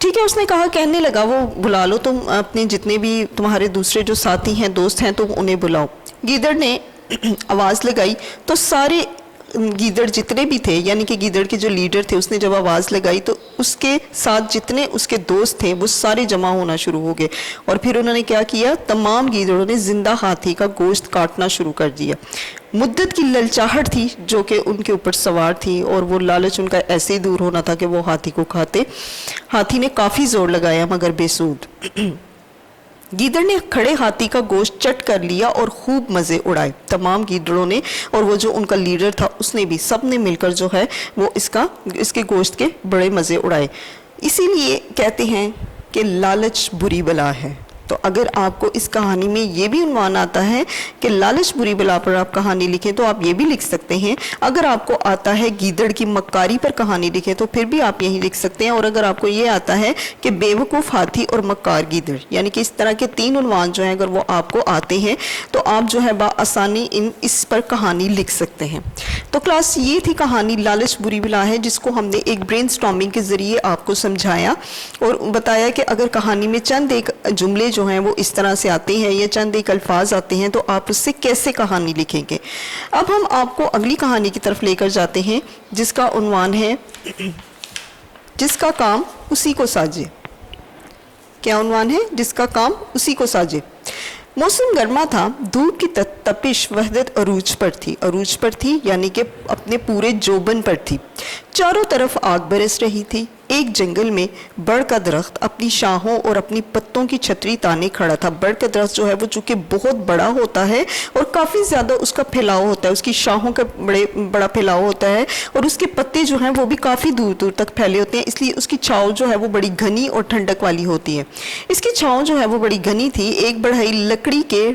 ٹھیک ہے، اس نے کہا، کہنے لگا وہ بلا لو تم اپنے جتنے بھی تمہارے دوسرے جو ساتھی ہیں دوست ہیں تم انہیں بلاؤ۔ گیدڑ نے آواز لگائی تو سارے گیدڑ جتنے بھی تھے، یعنی کہ گیدڑ کے جو لیڈر تھے، اس نے جب آواز لگائی تو اس کے ساتھ جتنے اس کے دوست تھے وہ سارے جمع ہونا شروع ہو گئے، اور پھر انہوں نے کیا کیا، تمام گیدڑوں نے زندہ ہاتھی کا گوشت کاٹنا شروع کر دیا۔ مدت کی للچاہٹ تھی جو کہ ان کے اوپر سوار تھی، اور وہ لالچ ان کا ایسے ہی دور ہونا تھا کہ وہ ہاتھی کو کھاتے۔ ہاتھی نے کافی زور لگایا مگر بے سود۔ گیدڑ نے کھڑے ہاتھی کا گوشت چٹ کر لیا اور خوب مزے اڑائے۔ تمام گیدڑوں نے اور وہ جو ان کا لیڈر تھا اس نے بھی، سب نے مل کر جو ہے وہ اس کے گوشت کے بڑے مزے اڑائے۔ اسی لیے کہتے ہیں کہ لالچ بری بلا ہے۔ تو اگر آپ کو اس کہانی میں یہ بھی عنوان آتا ہے کہ لالچ بری بلا پر آپ کہانی لکھیں تو آپ یہ بھی لکھ سکتے ہیں۔ اگر آپ کو آتا ہے گیدڑ کی مکاری پر کہانی لکھیں تو پھر بھی آپ یہی لکھ سکتے ہیں۔ اور اگر آپ کو یہ آتا ہے کہ بے وقوف ہاتھی اور مکار گیدڑ، یعنی کہ اس طرح کے 3 عنوان جو ہیں اگر وہ آپ کو آتے ہیں تو آپ جو ہے بآسانی اس پر کہانی لکھ سکتے ہیں۔ تو کلاس یہ تھی کہانی لالچ بری بلا ہے، جس کو ہم نے ایک برین سٹارمنگ کے ذریعے آپ کو سمجھایا اور بتایا کہ اگر کہانی میں چند ایک جملے جو ہیں وہ اس طرح سے آتے ہیں یا چند ایک الفاظ آتے ہیں تو آپ اس سے کیسے کہانی لکھیں گے۔ اب ہم آپ کو اگلی کہانی کی طرف لے کر جاتے ہیں جس کا عنوان ہے جس کا کام اسی کو ساجے۔ کیا عنوان ہے؟ جس کا کام اسی کو ساجے۔ موسم گرما تھا، دھوپ کی تپش وحدت عروج پر تھی یعنی کہ اپنے پورے جوبن پر تھی۔ چاروں طرف آگ برس رہی تھی۔ ایک جنگل میں بڑ کا درخت اپنی شاخوں اور اپنی پتوں کی چھتری تانے کھڑا تھا۔ بڑ کا درخت جو ہے وہ چونکہ بہت بڑا ہوتا ہے اور کافی زیادہ اس کا پھیلاؤ ہوتا ہے، اس کی شاخوں کا بڑا پھیلاؤ ہوتا ہے اور اس کے پتے جو ہیں وہ بھی کافی دور دور تک پھیلے ہوتے ہیں، اس لیے اس کی چھاؤں جو ہے وہ بڑی گھنی اور ٹھنڈک والی ہوتی ہے۔ اس کی چھاؤں جو ہے وہ بڑی گھنی تھی۔ ایک بڑھئی لکڑی کے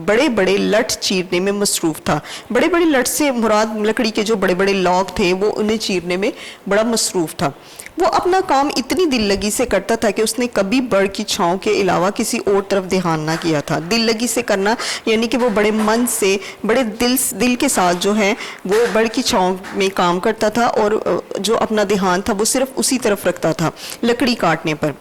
بڑے بڑے لٹ چیرنے میں مصروف تھا۔ بڑے بڑے لٹ سے مراد لکڑی کے جو بڑے بڑے لاگ تھے وہ انہیں چیرنے میں بڑا مصروف تھا۔ وہ اپنا کام اتنی دل لگی سے کرتا تھا کہ اس نے کبھی بڑ کی چھاؤں کے علاوہ کسی اور طرف دھیان نہ کیا تھا۔ دل لگی سے کرنا یعنی کہ وہ بڑے من سے، بڑے دل کے ساتھ جو ہے وہ بڑ کی چھاؤں میں کام کرتا تھا اور جو اپنا دھیان تھا وہ صرف اسی طرف رکھتا تھا، لکڑی کاٹنے پر۔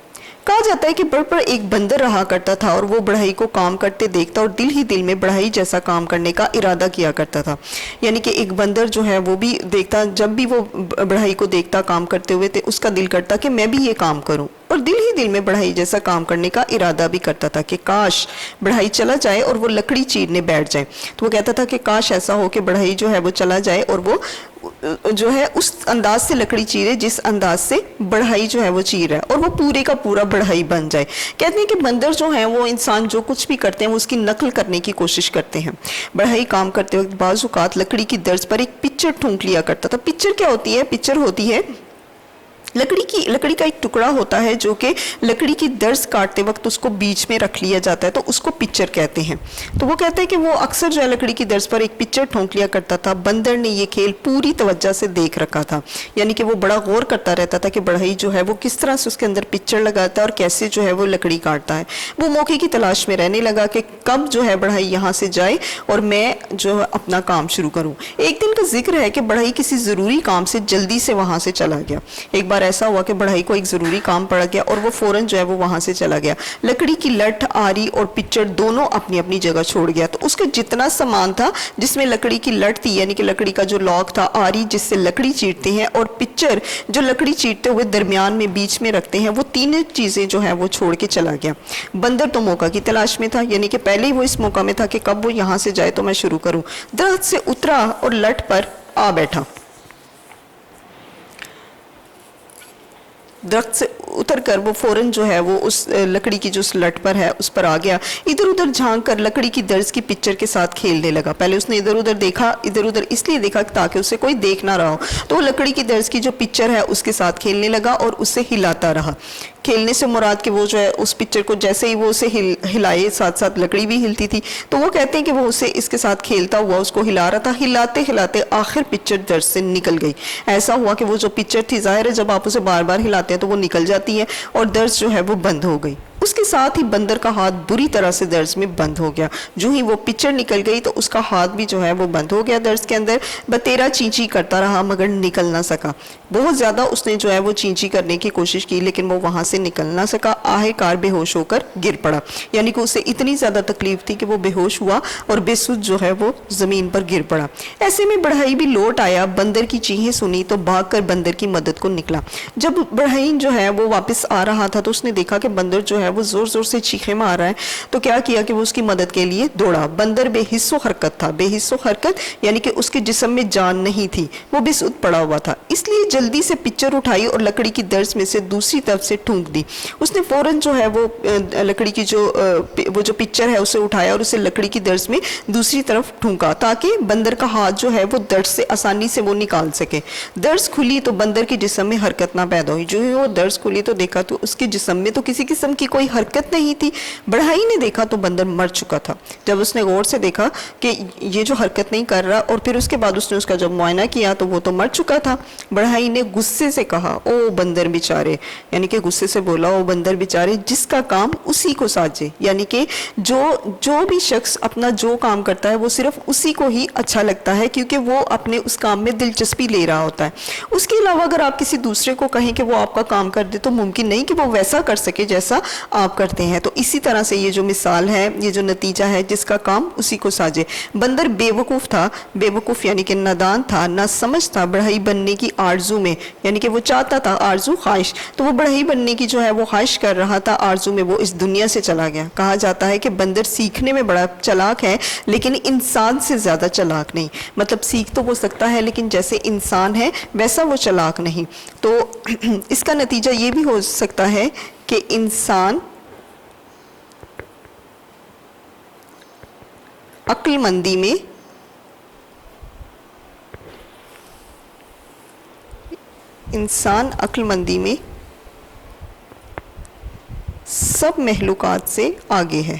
کہا جاتا ہے کہ بڑ پر ایک بندر رہا کرتا تھا اور وہ بڑھئی کو کام کرتے دیکھتا اور دل ہی دل میں بڑھئی جیسا کام کرنے کا ارادہ کیا کرتا تھا۔ یعنی کہ ایک بندر جو ہے وہ بھی دیکھتا، جب بھی وہ بڑھئی کو دیکھتا کام کرتے ہوئے تو اس کا دل کرتا کہ میں بھی یہ کام کروں، اور دل ہی دل میں بڑھئی جیسا کام کرنے کا ارادہ بھی کرتا تھا کہ کاش بڑھئی چلا جائے اور وہ لکڑی چیرنے بیٹھ جائے۔ تو وہ کہتا تھا کہ کاش ایسا ہو کہ بڑھئی جو ہے وہ چلا جائے اور وہ جو ہے اس انداز سے لکڑی چیرے جس انداز سے بڑھئی جو ہے وہ چیر ہے اور وہ پورے کا پورا بڑھئی بن جائے۔ کہتے ہیں کہ بندر جو ہیں وہ انسان جو کچھ بھی کرتے ہیں وہ اس کی نقل کرنے کی کوشش کرتے ہیں۔ بڑھئی کام کرتے وقت بعض اوقات لکڑی کی درز پر ایک پچر ٹھونک لیا کرتا تھا۔ پچر کیا ہوتی ہے؟ پچر ہوتی ہے لکڑی کا ایک ٹکڑا ہوتا ہے جو کہ لکڑی کی درز کاٹتے وقت اس کو بیچ میں رکھ لیا جاتا ہے تو اس کو پچر کہتے ہیں۔ تو وہ کہتے ہیں کہ وہ اکثر جو ہے لکڑی کی درز پر ایک پچر ٹھونک لیا کرتا تھا۔ بندر نے یہ کھیل پوری توجہ سے دیکھ رکھا تھا، یعنی کہ وہ بڑا غور کرتا رہتا تھا کہ بڑھئی جو ہے وہ کس طرح سے اس کے اندر پچر لگاتا ہے اور کیسے جو ہے وہ لکڑی کاٹتا ہے۔ وہ موقع کی تلاش میں رہنے لگا کہ کب جو ہے بڑھئی یہاں سے جائے اور میں جو اپنا کام شروع کروں۔ ایک دن کا ذکر ہے کہ بڑھئی کسی ضروری کام سے جلدی سے وہاں سے چلا گیا۔ ایک بار ایسا ہوا کہ بڑھئی کو ایک ضروری کام پڑ گیا اور وہ فوراً جو ہے وہ وہاں سے چلا گیا۔ لکڑی کی لٹ، آری اور پچر دونوں اپنی اپنی جگہ چھوڑ گیا۔ تو اس کا جتنا سامان تھا جس میں لکڑی کی لٹ تھی یعنی کہ لکڑی کا جو لاگ تھا، آری جس سے لکڑی چیرتے ہیں اور پچر جو لکڑی چیرتے ہوئے درمیان میں بیچ میں رکھتے ہیں، وہ تینوں چیزیں جو ہیں وہ چھوڑ کے چلا گیا۔ بندر تو موقع کی تلاش میں تھا، یعنی کہ پہلے ہی وہ اس موقع میں تھا کہ کب وہ یہاں سے جائے تو میں شروع کروں۔ درخت سے اترا اور لٹ پر آ بیٹھا۔ درخت سے اتر کر وہ فوراً جو ہے وہ اس لکڑی کی جو اس لٹ پر ہے اس پر آ گیا۔ ادھر ادھر جھانک کر لکڑی کی درز کی پچر کے ساتھ کھیلنے لگا۔ پہلے اس نے ادھر ادھر دیکھا، ادھر ادھر اس لیے دیکھا تاکہ اسے کوئی دیکھ نہ رہا ہو، تو وہ لکڑی کی درز کی جو پچر ہے اس کے ساتھ کھیلنے لگا اور اسے ہلاتا رہا۔ کھیلنے سے مراد کہ وہ جو ہے اس پچر کو جیسے ہی وہ اسے ہلائے ساتھ ساتھ لکڑی بھی ہلتی تھی، تو وہ کہتے ہیں کہ وہ اسے اس کے ساتھ کھیلتا ہوا اس کو ہلا رہا تھا۔ ہلاتے ہلاتے آخر پچر درز سے نکل گئی۔ ایسا ہوا کہ وہ جو پچر تھی، ظاہر ہے جب آپ اسے بار بار ہلاتے ہیں تو وہ نکل جاتی ہے اور درز جو ہے وہ بند ہو گئی۔ اس کے ساتھ ہی بندر کا ہاتھ بری طرح سے درز میں بند ہو گیا. جو ہی وہ پکچر نکل گئی تو اس کا ہاتھ بھی جو ہے وہ بند ہو گیا درز کے اندر. بتیرا چینچی کرتا رہا مگر نکل نہ سکا. بہت زیادہ اس نے جو ہے وہ چینچی کرنے کی کوشش کی لیکن وہ وہاں سے نکل نہ سکا. آہے کار بے ہوش ہو کر گر پڑا. یعنی کہ اسے اتنی زیادہ تکلیف تھی کہ وہ بے ہوش ہوا اور بے سود جو ہے وہ زمین پر گر پڑا. ایسے میں بڑھئی بھی لوٹ آیا. بندر کی چیخیں سنی تو بھاگ کر بندر کی مدد کو نکلا. جب بڑھئی جو ہے وہ واپس آ رہا تھا تو اس نے دیکھا کہ بندر جو ہے وہ زور زور سے چیخیں مار رہا ہے. تو کیا کیا کہ وہ اس کی مدد کے لیے دوڑا. بندر بے حس و حرکت تھا. بے حس و حرکت یعنی کہ اس کے جسم میں جان نہیں تھی, وہ بے سود پڑا ہوا تھا. اس لیے جلدی سے پچر اٹھائی اور لکڑی کی درز میں سے دوسری طرف سے ٹھونک دی. اس نے فوراً جو ہے وہ لکڑی کی جو پچر ہے اسے اٹھایا اور اسے لکڑی کی درز میں دوسری طرف ٹھونکا تاکہ بندر کا ہاتھ جو ہے وہ درز سے آسانی سے وہ نکال سکے. درز کھلی تو بندر کے جسم میں حرکت نہ پیدا ہوئی. جو ہی وہ درز کھلی تو دیکھا تو اس کے جسم میں تو کسی قسم کی کوئی حرکت نہیں تھی. بڑھئی نے دیکھا تو بندر مر چکا تھا. جب اس نے غور سے دیکھا کہ یہ جو حرکت نہیں کر رہا اور پھر اس کے بعد اس نے اس کا جب معائنہ کیا تو وہ تو مر چکا تھا. بڑھئی نے غصے سے کہا او بندر بیچارے, یعنی کہ غصے سے بولا او بندر بیچارے, جس کا کام اسی کو ساجے. یعنی کہ جو بھی شخص اپنا جو کام کرتا ہے وہ صرف اسی کو ہی اچھا لگتا ہے کیونکہ وہ اپنے اس کام میں دلچسپی لے رہا ہوتا ہے. اس کے علاوہ اگر آپ کسی دوسرے کو کہیں کہ وہ آپ کا کام کر دے تو ممکن نہیں کہ وہ ویسا کر سکے جیسا آپ کرتے ہیں. تو اسی طرح سے یہ جو مثال ہے, یہ جو نتیجہ ہے, جس کا کام اسی کو ساجے. بندر بے وقوف تھا. بے وقوف یعنی کہ نادان تھا, نہ سمجھ تھا بڑھئی بننے کی آرزو میں, یعنی کہ وہ چاہتا تھا آرزو خواہش, تو وہ بڑھئی بننے کی جو ہے وہ خواہش کر رہا تھا آرزو میں, وہ اس دنیا سے چلا گیا. کہا جاتا ہے کہ بندر سیکھنے میں بڑا چلاک ہے لیکن انسان سے زیادہ چلاک نہیں. مطلب سیکھ تو وہ سکتا ہے لیکن جیسے انسان ہے ویسا وہ چلاک نہیں. تو اس کا نتیجہ یہ بھی ہو سکتا ہے کہ انسان عقل مندی میں سب محلوقات سے آگے ہے.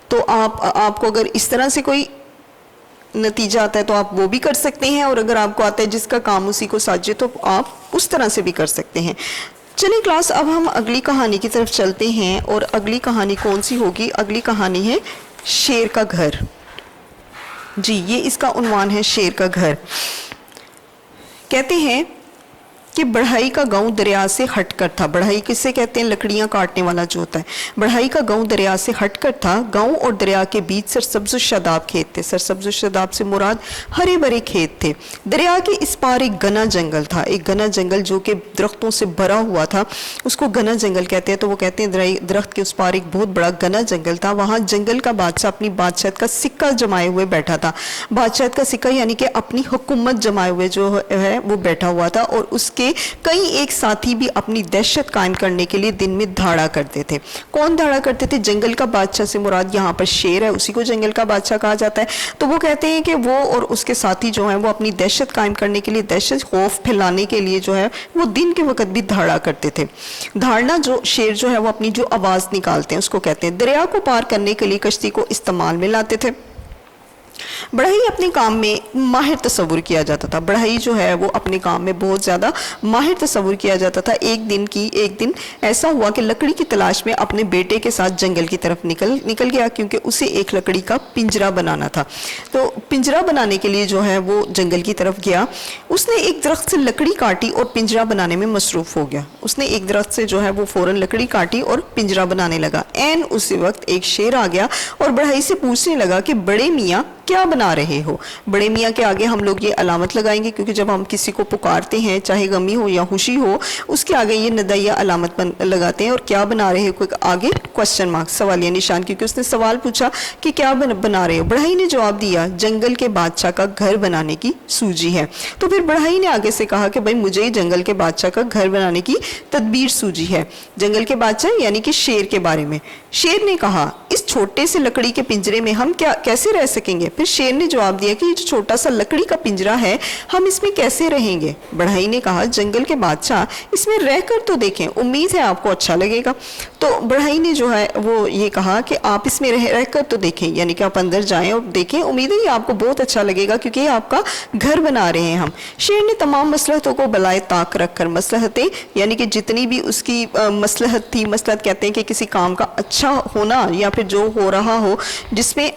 تو آپ کو اگر اس طرح سے کوئی نتیجہ آتا ہے تو آپ وہ بھی کر سکتے ہیں, اور اگر آپ کو آتا ہے جس کا کام اسی کو ساجے تو آپ اس طرح سے بھی کر سکتے ہیں. چلیں کلاس, اب ہم اگلی کہانی کی طرف چلتے ہیں. اور اگلی کہانی کون سی ہوگی؟ اگلی کہانی ہے شیر کا گھر. جی, یہ اس کا عنوان ہے شیر کا گھر. کہتے ہیں کہ بڑھئی کا گاؤں دریا سے ہٹ کر تھا. بڑھئی کسے کہتے ہیں؟ لکڑیاں کاٹنے والا جو ہوتا ہے. بڑھئی کا گاؤں دریا سے ہٹ کر تھا. گاؤں اور دریا کے بیچ سرسبز و شاداب کھیت تھے. سرسبز و شاداب سے مراد ہرے بھرے کھیت تھے. دریا کے اس پار ایک گھنا جنگل تھا. ایک گھنا جنگل جو کہ درختوں سے بھرا ہوا تھا, اس کو گھنا جنگل کہتے ہیں. تو وہ کہتے ہیں درخت کے اس پار ایک بہت بڑا گھنا جنگل تھا. وہاں جنگل کا بادشاہ اپنی بادشاہت کا سکہ جمائے ہوئے بیٹھا تھا. بادشاہت کا سکہ یعنی کہ اپنی حکومت جمائے ہوئے جو ہے وہ بیٹھا ہوا تھا. اور اس کے کئی ایک ساتھی بھی اپنی دہشت قائم کرنے کے لیے دن میں دھاڑا کرتے تھے. کون دھاڑا کرتے تھے؟ جنگل کا بادشاہ سے مراد یہاں پر شیر ہے, اسی کو جنگل کا بادشاہ کہا جاتا ہے. تو وہ کہتے ہیں کہ وہ اور اس کے ساتھی جو ہیں وہ اپنی دہشت قائم کرنے کے لیے, دہشت خوف پھیلانے کے لیے جو ہے وہ دن کے وقت بھی دھاڑا کرتے تھے. دھاڑنا جو شیر جو ہے وہ اپنی جو آواز نکالتے ہیں اس کو کہتے ہیں. دریا کو پار کرنے کے لیے کشتی کو استعمال میں لاتے تھے. بڑھئی اپنے کام میں ماہر تصور کیا جاتا تھا. بڑھئی جو ہے وہ اپنے کام میں بہت زیادہ ماہر تصور کیا جاتا تھا. ایک دن ایسا ہوا کہ لکڑی کی تلاش میں اپنے بیٹے کے ساتھ جنگل کی طرف نکل گیا کیونکہ اسے ایک لکڑی کا پنجرا بنانا تھا. تو پنجرا بنانے کے لیے جو ہے وہ جنگل کی طرف گیا. اس نے ایک درخت سے لکڑی کاٹی اور پنجرا بنانے میں مصروف ہو گیا. اس نے ایک درخت سے جو ہے وہ فوراً لکڑی کاٹی اور پنجرا بنانے لگا. عین اسی وقت ایک شیر آ گیا اور بڑھئی سے پوچھنے لگا کہ بڑے میاں کیا بنا رہے ہو؟ بڑے میاں کے آگے ہم لوگ یہ علامت لگائیں گے کیونکہ جب ہم کسی کو پکارتے ہیں چاہے غمی ہو یا خوشی ہو, اس کے آگے یہ ندائیہ علامت لگاتے ہیں. اور کیا بنا رہے ہو آگے کوسچن مارک, سوالیہ نشان, کیونکہ اس نے سوال پوچھا کہ کیا بنا رہے ہو. بڑھئی نے جواب دیا جنگل کے بادشاہ کا گھر بنانے کی سوجی ہے. تو پھر بڑھئی نے آگے سے کہا کہ بھائی مجھے جنگل کے بادشاہ کا گھر بنانے کی تدبیر سوجی ہے. جنگل کے بادشاہ یعنی کہ شیر کے بارے میں. شیر نے کہا اس چھوٹے سے لکڑی کے پنجرے میں ہم کیسے رہ سکیں گے؟ پھر شیر نے جواب دیا کہ یہ جو چھوٹا سا لکڑی کا پنجرا ہے ہم اس میں کیسے رہیں گے؟ بڑھئی نے کہا جنگل کے بادشاہ اس میں رہ کر تو دیکھیں, امید ہے آپ کو اچھا لگے گا. تو بڑھئی نے جو جو ہے وہ یہ کہا کہ آپ اس میں رہ کر تو دیکھیں, یعنی کہ آپ اندر جائیں اور دیکھیں, امید ہے یہ آپ کو بہت اچھا لگے گا کیونکہ یہ آپ کا گھر بنا رہے ہیں ہم. شیر نے تمام مصلحتوں کو بالائے طاق رکھ کر, مصلحتیں یعنی کہ جتنی بھی اس کی مصلحت تھی, مصلحت کہتے ہیں کہ کسی کام کا اچھا ہونا یا پھر جو ہو رہا ہو جس میں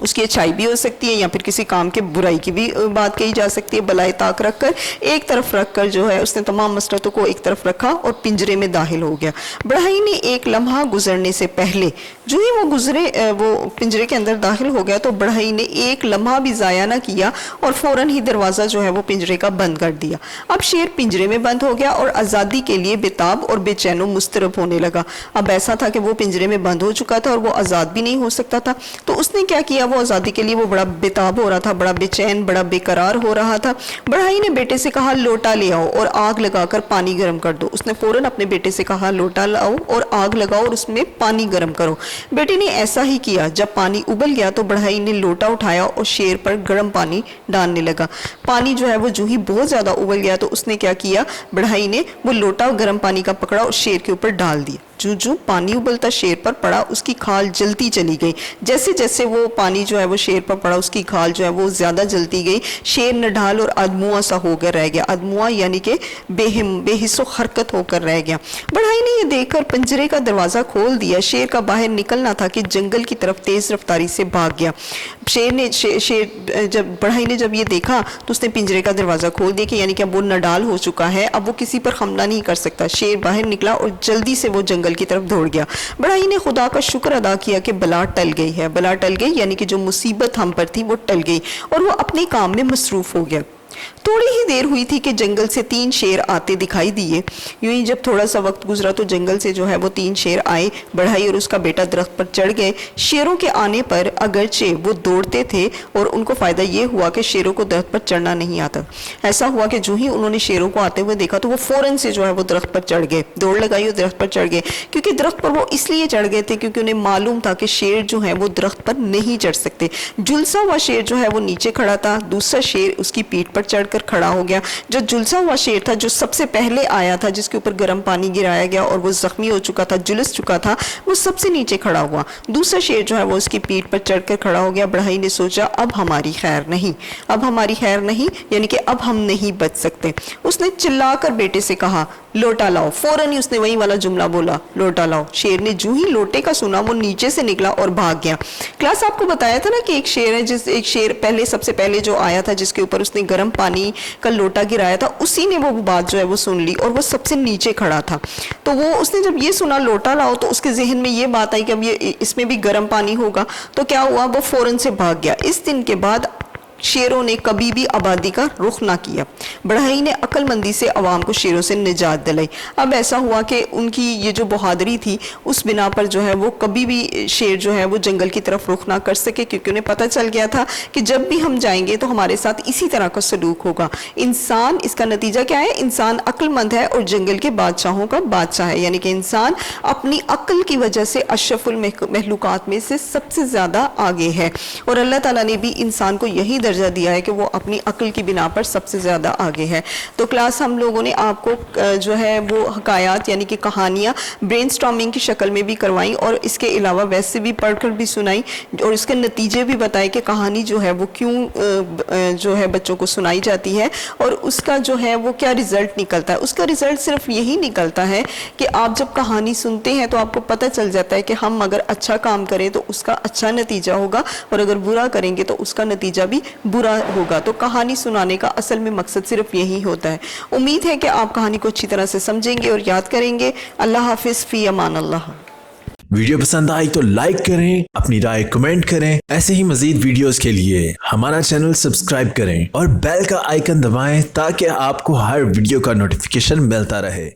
اس کی اچھائی بھی ہو سکتی ہے یا پھر کسی کام کے برائی کی بھی بات کہی جا سکتی ہے, بالائے طاق رکھ کر ایک طرف رکھ کر جو ہے اس نے تمام مصلحتوں کو ایک طرف رکھا اور پنجرے میں داخل ہو گیا. بڑھئی نے ایک لمحہ گزرنے سے پہلے, جو ہی وہ گزرے وہ پنجرے کے اندر داخل ہو گیا تو بڑھئی نے ایک لمحہ بھی ضائع نہ کیا اور فوراً ہی دروازہ جو ہے وہ پنجرے کا بند کر دیا. اب شیر پنجرے میں بند ہو گیا اور آزادی کے لیے بےتاب اور بے چین و مضطرب ہونے لگا. اب ایسا تھا کہ وہ پنجرے میں بند ہو چکا تھا اور وہ آزاد بھی نہیں ہو سکتا تھا, تو اس نے کیا کیا, وہ آزادی کے لیے وہ بڑا بےتاب ہو رہا تھا, بڑا بے چین, بڑا بے قرار ہو رہا تھا. بڑھئی نے بیٹے سے کہا لوٹا لے آؤ اور آگ لگا کر پانی گرم کر دو. اس نے فوراً اپنے بیٹے سے کہا لوٹا لاؤ اور آگ لگاؤ اور اس میں پانی گرم کرو. بیٹے نے ایسا ہی کیا. جب پانی ابل گیا تو بڑھئی نے لوٹا اٹھایا اور شیر پر گرم پانی ڈالنے لگا. پانی جو ہے وہ جو ہی بہت زیادہ ابل گیا تو اس نے کیا کیا, بڑھئی نے وہ لوٹا گرم پانی کا پکڑا اور شیر کے اوپر ڈال دیا. جو پانی ابلتا شیر پر پڑا اس کی کھال جلتی چلی گئی. جیسے جیسے وہ پانی جو ہے وہ شیر پر پڑا اس کی کھال جو ہے وہ زیادہ جلتی گئی. شیر نڈھال اور ادموا سا ہو کر رہ گیا. ادموا یعنی کہ بے حس و حرکت ہو کر رہ گیا. بڑھئی نے یہ دیکھ کر پنجرے کا دروازہ کھول دیا. شیر کا باہر نکلنا تھا کہ جنگل کی طرف تیز رفتاری سے بھاگ گیا. بڑھئی نے جب یہ دیکھا تو اس نے پنجرے کا دروازہ کھول دیا کہ یعنی کہ اب وہ نڈال ہو چکا ہے, اب وہ کسی پر حملہ نہیں کر سکتا. شیر باہر نکلا اور جلدی سے وہ جنگل کی طرف دوڑ گیا. بڑھئی نے خدا کا شکر ادا کیا کہ بلا ٹل گئی ہے. بلا ٹل گئی یعنی کہ جو مصیبت ہم پر تھی وہ ٹل گئی اور وہ اپنے کام میں مصروف ہو گیا. تھوڑی ہی دیر ہوئی تھی کہ جنگل سے 3 شیر آتے دکھائی دیے. یوں ہی جب تھوڑا سا وقت گزرا تو جنگل سے جو ہے وہ 3 شیر آئے. بڑھئی اور اس کا بیٹا درخت پر چڑھ گئے. شیروں کے آنے پر اگرچہ وہ دوڑتے تھے اور ان کو فائدہ یہ ہوا کہ شیروں کو درخت پر چڑھنا نہیں آتا. ایسا ہوا کہ جو ہی انہوں نے شیروں کو آتے ہوئے دیکھا تو وہ فوراً سے جو ہے وہ درخت پر چڑھ گئے, دوڑ لگائی اور درخت پر چڑھ گئے. کیونکہ درخت پر وہ اس لیے چڑھ گئے تھے کیونکہ انہیں معلوم تھا کہ شیر جو ہے وہ درخت پر نہیں چڑھ سکتے. جھلسا ہوا شیر جو ہے وہ نیچے کھڑا تھا. دوسرا شیر اس کی پیٹھ پر چڑھ کر کھڑا ہو گیا. جو جھلسا ہوا شیر تھا, جو سب سے پہلے آیا تھا, جس کے اوپر گرم پانی گرایا گیا اور وہ زخمی ہو چکا تھا, جلس چکا تھا, وہ سب سے نیچے کھڑا ہوا. دوسرا شیر جو ہے وہ اس کی پیٹھ پر چڑھ کر کھڑا ہو گیا. بڑھئی نے سوچا اب ہماری خیر نہیں, اب ہماری خیر نہیں, یعنی کہ اب ہم نہیں بچ سکتے. اس نے چلا کر بیٹے سے کہا لوٹا لاؤ. فوراً ہی اس نے وہی والا جملہ بولا لوٹا لاؤ. شیر نے جو ہی لوٹے کا سنا وہ نیچے سے نکلا اور بھاگ گیا. کلاس آپ کو بتایا تھا نا کہ ایک شیر ہے, ایک شیر پہلے سب سے پہلے جو آیا تھا جس کے اوپر اس نے گرم پانی کا لوٹا گرایا تھا, اسی نے وہ بات جو ہے وہ سن لی اور وہ سب سے نیچے کھڑا تھا. تو وہ اس نے جب یہ سنا لوٹا لاؤ تو اس کے ذہن میں یہ بات آئی کہ اب یہ اس میں بھی گرم پانی ہوگا. تو کیا ہوا, وہ فوراً سے بھاگ گیا. اس دن کے بعد شیروں نے کبھی بھی آبادی کا رخ نہ کیا. بڑھئی نے عقل مندی سے عوام کو شیروں سے نجات دلائی. اب ایسا ہوا کہ ان کی یہ جو بہادری تھی اس بنا پر جو ہے وہ کبھی بھی شیر جو ہے وہ جنگل کی طرف رخ نہ کر سکے, کیونکہ انہیں پتہ چل گیا تھا کہ جب بھی ہم جائیں گے تو ہمارے ساتھ اسی طرح کا سلوک ہوگا. انسان, اس کا نتیجہ کیا ہے, انسان عقل مند ہے اور جنگل کے بادشاہوں کا بادشاہ ہے. یعنی کہ انسان اپنی عقل کی وجہ سے اشرف المخلوقات میں سے سب سے زیادہ آگے ہے, اور اللہ تعالیٰ نے بھی انسان کو یہی درجہ دیا ہے کہ وہ اپنی عقل کی بنا پر سب سے زیادہ آگے ہے. تو کلاس ہم لوگوں نے آپ کو جو ہے وہ حکایات یعنی کہ کہانیاں برین سٹارمنگ کی شکل میں بھی کروائیں اور اس کے علاوہ ویسے بھی پڑھ کر بھی سنائی اور اس کے نتیجے بھی بتائے کہ کہانی جو ہے وہ کیوں جو ہے بچوں کو سنائی جاتی ہے اور اس کا جو ہے وہ کیا رزلٹ نکلتا ہے. اس کا رزلٹ صرف یہی نکلتا ہے کہ آپ جب کہانی سنتے ہیں تو آپ کو پتہ چل جاتا ہے کہ ہم اگر اچھا کام کریں تو اس کا اچھا نتیجہ ہوگا اور اگر برا کریں گے تو اس کا نتیجہ بھی برا ہوگا. تو کہانی سنانے کا اصل میں مقصد صرف یہی ہوتا ہے. امید ہے کہ آپ کہانی کو اچھی طرح سے سمجھیں گے اور یاد کریں گے. اللہ حافظ, فی امان اللہ. ویڈیو پسند آئی تو لائک کریں, اپنی رائے کمنٹ کریں. ایسے ہی مزید ویڈیوز کے لیے ہمارا چینل سبسکرائب کریں اور بیل کا آئیکن دبائیں تاکہ آپ کو ہر ویڈیو کا نوٹیفیکیشن ملتا رہے.